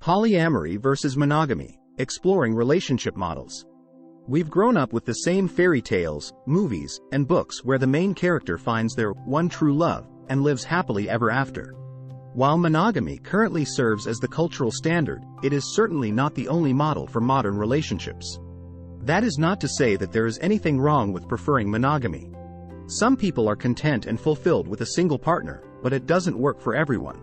Polyamory versus monogamy, exploring relationship models. We've grown up with the same fairy tales, movies, and books where the main character finds their one true love and lives happily ever after. While monogamy currently serves as the cultural standard, it is certainly not the only model for modern relationships. That is not to say that there is anything wrong with preferring monogamy. Some people are content and fulfilled with a single partner, but it doesn't work for everyone.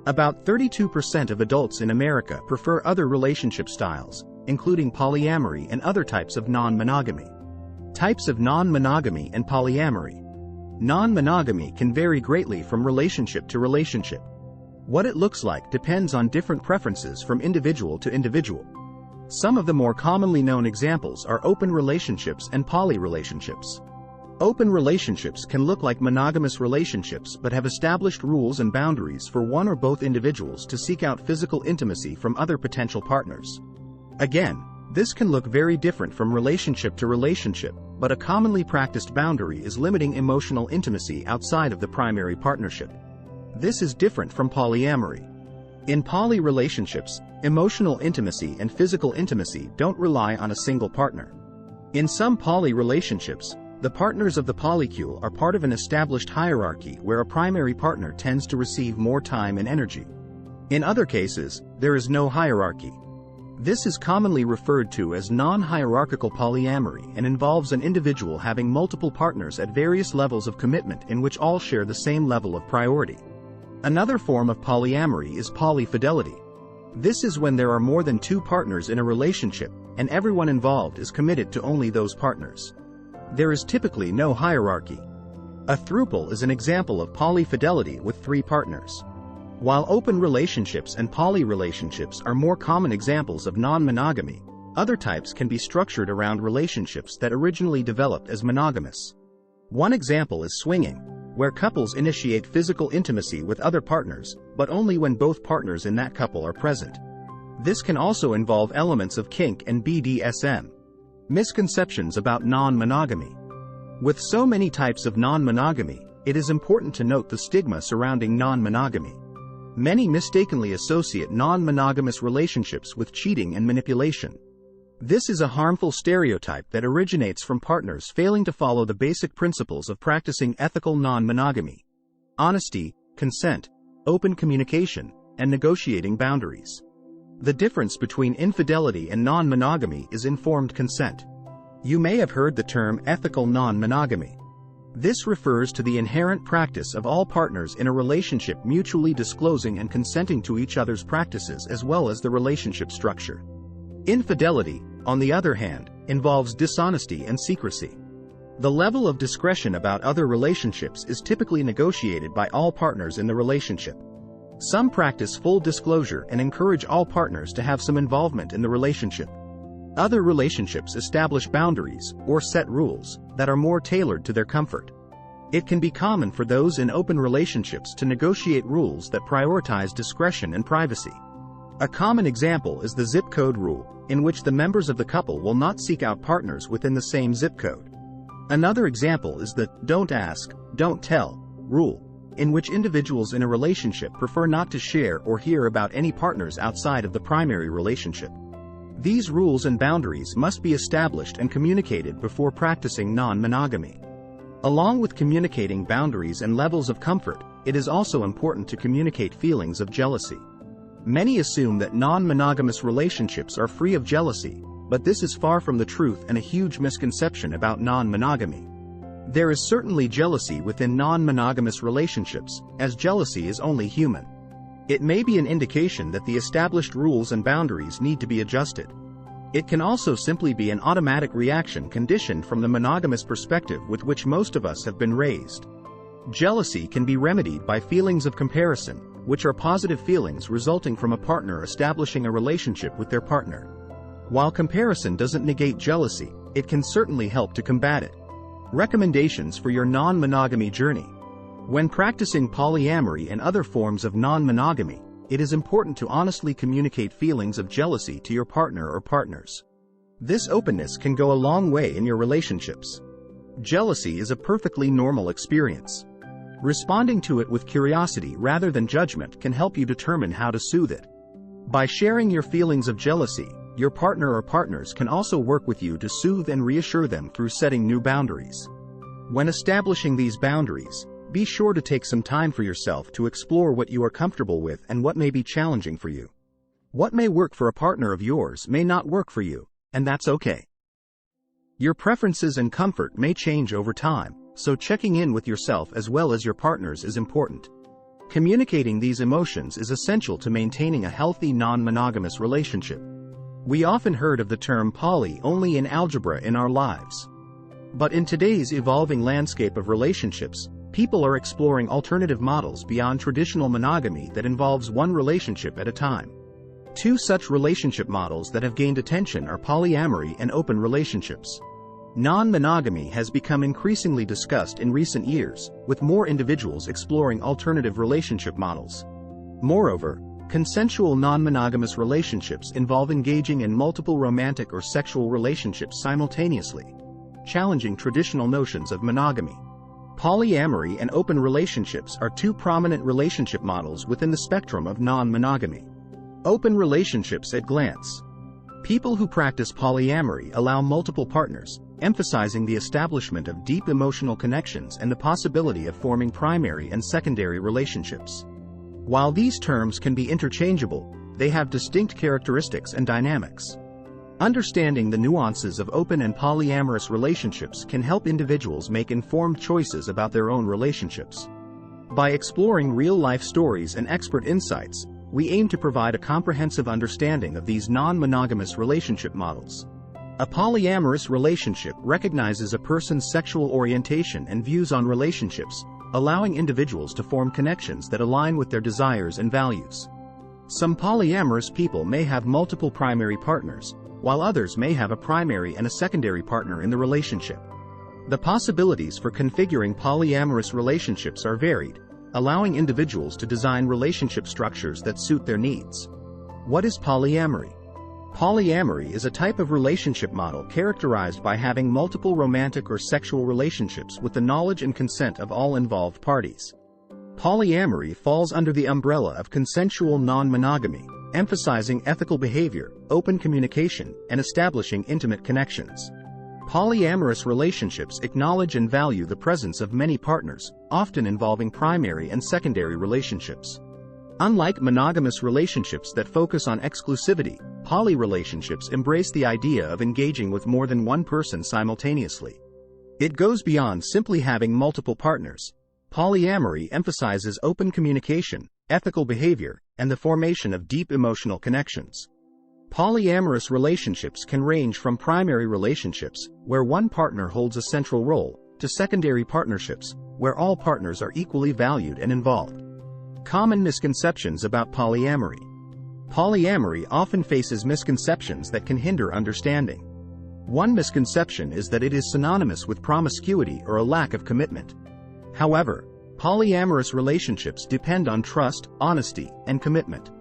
About 32% of adults in America prefer other relationship styles, including polyamory and other types of non-monogamy. Types of non-monogamy and polyamory. Non-monogamy can vary greatly from relationship to relationship. What it looks like depends on different preferences from individual to individual. Some of the more commonly known examples are open relationships and poly relationships. Open relationships can look like monogamous relationships but have established rules and boundaries for one or both individuals to seek out physical intimacy from other potential partners. Again, this can look very different from relationship to relationship, but a commonly practiced boundary is limiting emotional intimacy outside of the primary partnership. This is different from polyamory. In poly relationships, emotional intimacy and physical intimacy don't rely on a single partner. In some poly relationships, the partners of the polycule are part of an established hierarchy where a primary partner tends to receive more time and energy. In other cases, there is no hierarchy. This is commonly referred to as non-hierarchical polyamory and involves an individual having multiple partners at various levels of commitment in which all share the same level of priority. Another form of polyamory is polyfidelity. This is when there are more than two partners in a relationship, and everyone involved is committed to only those partners. There is typically no hierarchy. A throuple is an example of polyfidelity with three partners. While open relationships and poly relationships are more common examples of non-monogamy, other types can be structured around relationships that originally developed as monogamous. One example is swinging, where couples initiate physical intimacy with other partners, but only when both partners in that couple are present. This can also involve elements of kink and BDSM. Misconceptions about non-monogamy. With so many types of non-monogamy, it is important to note the stigma surrounding non-monogamy. Many mistakenly associate non-monogamous relationships with cheating and manipulation. This is a harmful stereotype that originates from partners failing to follow the basic principles of practicing ethical non-monogamy: honesty, consent, open communication, and negotiating boundaries. The difference between infidelity and non-monogamy is informed consent. You may have heard the term ethical non-monogamy. This refers to the inherent practice of all partners in a relationship mutually disclosing and consenting to each other's practices as well as the relationship structure. Infidelity, on the other hand, involves dishonesty and secrecy. The level of discretion about other relationships is typically negotiated by all partners in the relationship. Some practice full disclosure and encourage all partners to have some involvement in the relationship. Other relationships establish boundaries, or set rules, that are more tailored to their comfort. It can be common for those in open relationships to negotiate rules that prioritize discretion and privacy. A common example is the zip code rule, in which the members of the couple will not seek out partners within the same zip code. Another example is the don't ask, don't tell rule, in which individuals in a relationship prefer not to share or hear about any partners outside of the primary relationship. These rules and boundaries must be established and communicated before practicing non-monogamy. Along with communicating boundaries and levels of comfort, it is also important to communicate feelings of jealousy. Many assume that non-monogamous relationships are free of jealousy, but this is far from the truth and a huge misconception about non-monogamy. There is certainly jealousy within non-monogamous relationships, as jealousy is only human. It may be an indication that the established rules and boundaries need to be adjusted. It can also simply be an automatic reaction conditioned from the monogamous perspective with which most of us have been raised. Jealousy can be remedied by feelings of comparison, which are positive feelings resulting from a partner establishing a relationship with their partner. While comparison doesn't negate jealousy, it can certainly help to combat it. Recommendations for your non-monogamy journey. When practicing polyamory and other forms of non-monogamy, it is important to honestly communicate feelings of jealousy to your partner or partners. This openness can go a long way in your relationships. Jealousy is a perfectly normal experience. Responding to it with curiosity rather than judgment can help you determine how to soothe it. By sharing your feelings of jealousy, your partner or partners can also work with you to soothe and reassure them through setting new boundaries. When establishing these boundaries, be sure to take some time for yourself to explore what you are comfortable with and what may be challenging for you. What may work for a partner of yours may not work for you, and that's okay. Your preferences and comfort may change over time, so checking in with yourself as well as your partners is important. Communicating these emotions is essential to maintaining a healthy non-monogamous relationship. We often heard of the term poly only in algebra in our lives. But in today's evolving landscape of relationships, people are exploring alternative models beyond traditional monogamy that involves one relationship at a time. Two such relationship models that have gained attention are polyamory and open relationships. Non-monogamy has become increasingly discussed in recent years, with more individuals exploring alternative relationship models. Moreover, consensual non-monogamous relationships involve engaging in multiple romantic or sexual relationships simultaneously, challenging traditional notions of monogamy. Polyamory and open relationships are two prominent relationship models within the spectrum of non-monogamy. Open relationships at glance. People who practice polyamory allow multiple partners, emphasizing the establishment of deep emotional connections and the possibility of forming primary and secondary relationships. While these terms can be interchangeable, they have distinct characteristics and dynamics. Understanding the nuances of open and polyamorous relationships can help individuals make informed choices about their own relationships. By exploring real-life stories and expert insights, we aim to provide a comprehensive understanding of these non-monogamous relationship models. A polyamorous relationship recognizes a person's sexual orientation and views on relationships, allowing individuals to form connections that align with their desires and values. Some polyamorous people may have multiple primary partners, while others may have a primary and a secondary partner in the relationship. The possibilities for configuring polyamorous relationships are varied, allowing individuals to design relationship structures that suit their needs. What is polyamory? Polyamory is a type of relationship model characterized by having multiple romantic or sexual relationships with the knowledge and consent of all involved parties. Polyamory falls under the umbrella of consensual non-monogamy, emphasizing ethical behavior, open communication, and establishing intimate connections. Polyamorous relationships acknowledge and value the presence of many partners, often involving primary and secondary relationships. Unlike monogamous relationships that focus on exclusivity, poly relationships embrace the idea of engaging with more than one person simultaneously. It goes beyond simply having multiple partners. Polyamory emphasizes open communication, ethical behavior, and the formation of deep emotional connections. Polyamorous relationships can range from primary relationships, where one partner holds a central role, to secondary partnerships, where all partners are equally valued and involved. Common misconceptions about polyamory. Polyamory often faces misconceptions that can hinder understanding. One misconception is that it is synonymous with promiscuity or a lack of commitment. However, polyamorous relationships depend on trust, honesty, and commitment.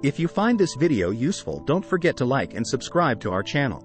If you find this video useful, don't forget to like and subscribe to our channel.